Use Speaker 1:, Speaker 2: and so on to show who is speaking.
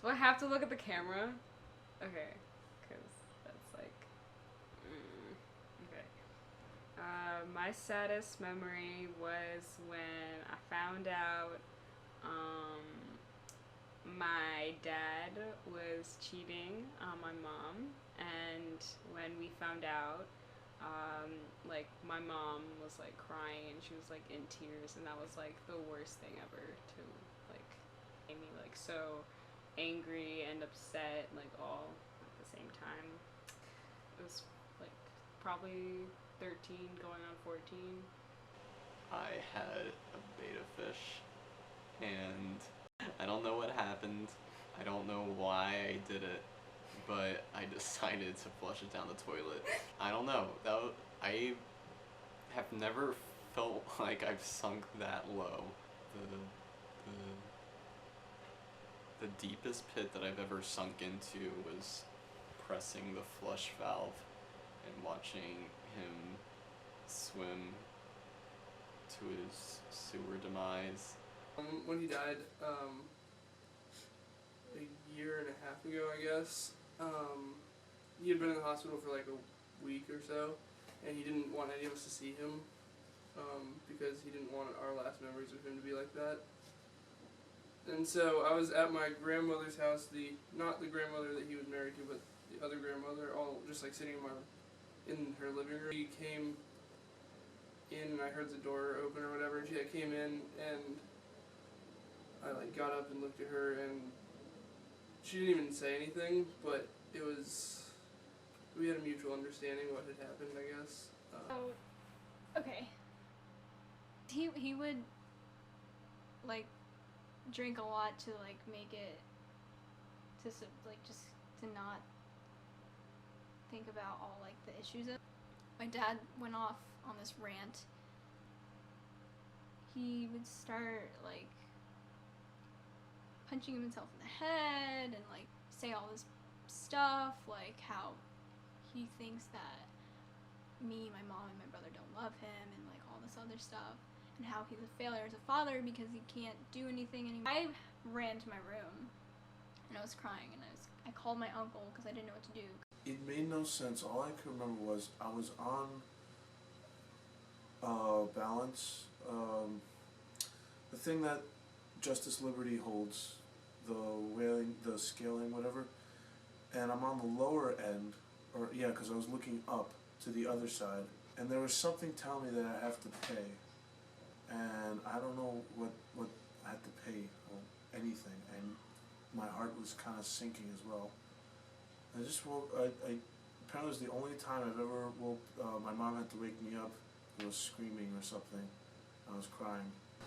Speaker 1: Do I have to look at the camera? Okay, because that's like. Okay. My saddest memory was when I found out my dad was cheating on my mom, and when we found out, like my mom was like crying and she was like in tears, and that was like the worst thing ever to like make me like so angry and upset like all at the same time. It was like probably 13 going on 14.
Speaker 2: I had a beta fish, and I don't know what happened. I don't know why I did it, but I decided to flush it down the toilet. I don't know. I have never felt like I've sunk that low. The deepest pit that I've ever sunk into was pressing the flush valve and watching him swim to his sewer demise.
Speaker 3: When he died, a year and a half ago, I guess, he had been in the hospital for like a week or so, and he didn't want any of us to see him, because he didn't want our last memories of him to be like that. And so I was at my grandmother's house, not the grandmother that he was married to, but the other grandmother, all just like sitting in her living room. She came in and I heard the door open or whatever, and she like, came in, and I like got up and looked at her, and she didn't even say anything, but we had a mutual understanding what had happened, I guess.
Speaker 4: Okay. He would like drink a lot to like make it to like just to not think about all like the issues. My dad went off on this rant. He would start like punching himself in the head and like say all this stuff like how he thinks that me, my mom, and my brother don't love him and like all this other stuff, and how he's a failure as a father because he can't do anything anymore. I ran to my room and I was crying, and I called my uncle because I didn't know what to do.
Speaker 5: It made no sense. All I could remember was I was on balance, the thing that Justice Liberty holds, the scaling, whatever, and I'm on the lower end, or yeah, because I was looking up to the other side, and there was something telling me that I have to pay, and I don't know what I had to pay, or anything, and my heart was kind of sinking as well. I just woke, apparently it was the only time I've ever woke, my mom had to wake me up. I was screaming or something. I was crying.